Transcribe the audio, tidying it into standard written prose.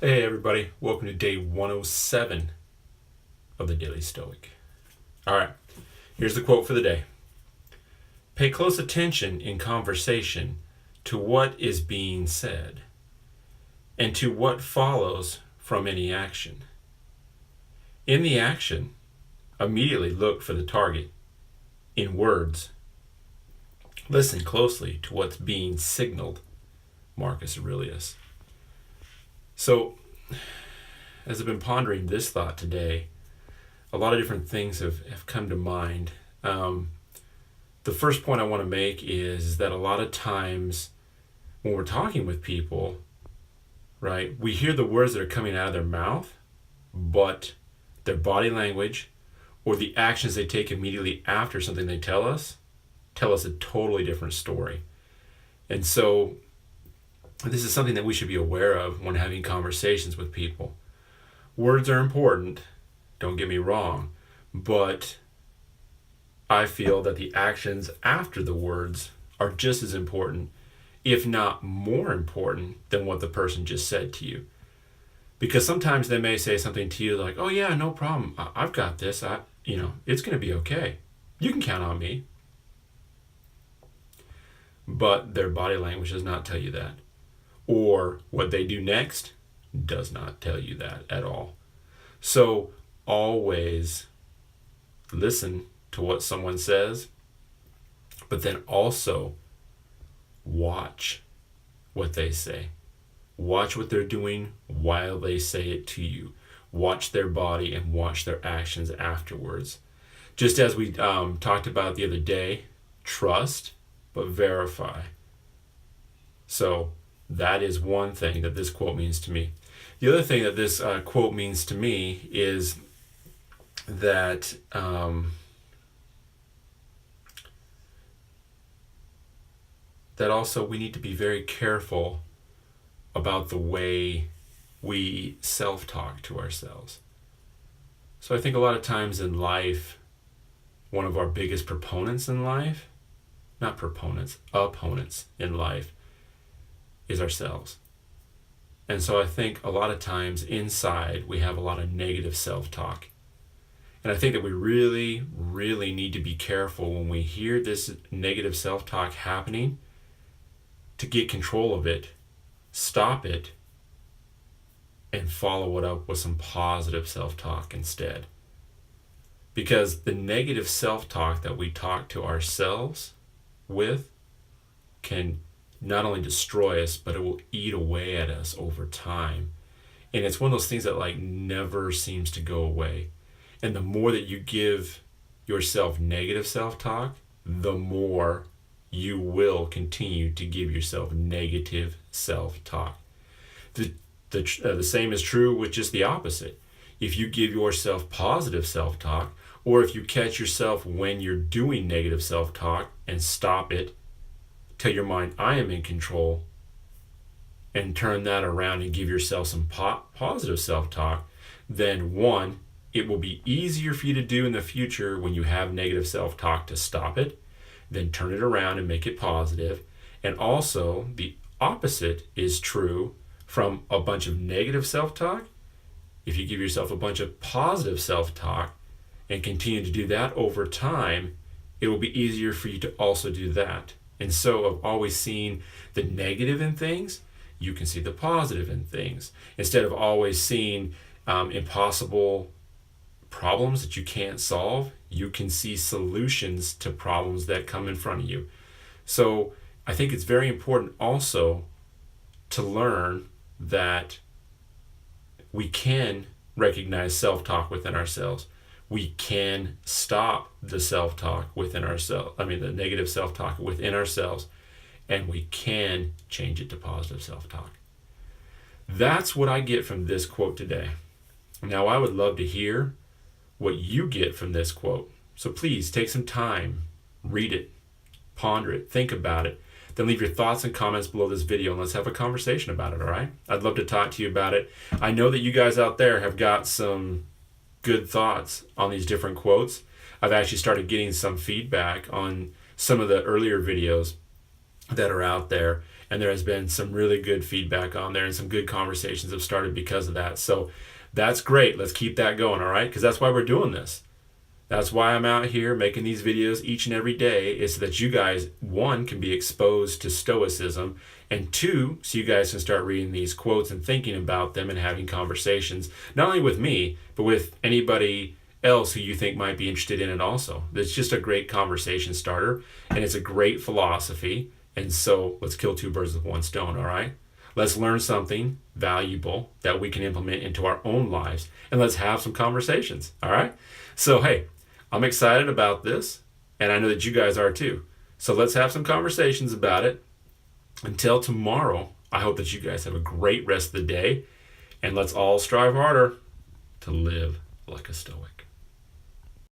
Hey everybody, welcome to day 107 of the Daily Stoic. Alright, here's the quote for the day. Pay close attention in conversation to what is being said and to what follows from any action. In the action, immediately look for the target. In words, listen closely to what's being signaled. Marcus Aurelius. So, as I've been pondering this thought today, a lot of different things have come to mind. The first point I want to make is that a lot of times when we're talking with people, right, we hear the words that are coming out of their mouth, but their body language or the actions they take immediately after something they tell us a totally different story. And so this is something that we should be aware of when having conversations with people. Words are important, don't get me wrong, but I feel that the actions after the words are just as important, if not more important, than what the person just said to you. Because sometimes they may say something to you like, "Oh yeah, no problem. I've got this. It's going to be okay. You can count on me." But their body language does not tell you that. Or what they do next does not tell you that at all. So always listen to what someone says, but then also watch what they say. Watch what they're doing while they say it to you. Watch their body and watch their actions afterwards. Just as we talked about the other day, trust, but verify. So that is one thing that this quote means to me. The other thing that this quote means to me is that that also we need to be very careful about the way we self-talk to ourselves. So I think a lot of times in life, one of our biggest opponents in life in life is ourselves. And so I think a lot of times inside we have a lot of negative self-talk. And I think that we really, really need to be careful when we hear this negative self-talk happening to get control of it, stop it, and follow it up with some positive self-talk instead. Because the negative self-talk that we talk to ourselves with can not only destroy us, but it will eat away at us over time. And it's one of those things that never seems to go away. And the more that you give yourself negative self-talk, the more you will continue to give yourself negative self-talk. The same is true with just the opposite. If you give yourself positive self-talk, or if you catch yourself when you're doing negative self-talk and stop it, tell your mind, "I am in control," and turn that around and give yourself some positive self-talk, then one, it will be easier for you to do in the future when you have negative self-talk to stop it, then turn it around and make it positive. And also, the opposite is true from a bunch of negative self-talk. If you give yourself a bunch of positive self-talk and continue to do that over time, it will be easier for you to also do that. And so of always seeing the negative in things, you can see the positive in things. Instead of always seeing impossible problems that you can't solve, you can see solutions to problems that come in front of you. So I think it's very important also to learn that we can recognize self-talk within ourselves. We can stop the self-talk within ourselves, the negative self-talk within ourselves, and we can change it to positive self-talk. That's what I get from this quote today. Now, I would love to hear what you get from this quote. So please take some time, read it, ponder it, think about it, then leave your thoughts and comments below this video and let's have a conversation about it, all right? I'd love to talk to you about it. I know that you guys out there have got some good thoughts on these different quotes. I've actually started getting some feedback on some of the earlier videos that are out there, And there has been some really good feedback on there, and some good conversations have started because of that. So that's great. Let's keep that going, all right? Because that's why we're doing this. That's why I'm out here making these videos each and every day, is so that you guys, one, can be exposed to Stoicism, and two, so you guys can start reading these quotes and thinking about them and having conversations, not only with me, but with anybody else who you think might be interested in it also. It's just a great conversation starter, and it's a great philosophy. And so let's kill two birds with one stone, all right? Let's learn something valuable that we can implement into our own lives, and let's have some conversations, all right? So, hey, I'm excited about this, and I know that you guys are too. So let's have some conversations about it. Until tomorrow, I hope that you guys have a great rest of the day, and let's all strive harder to live like a Stoic.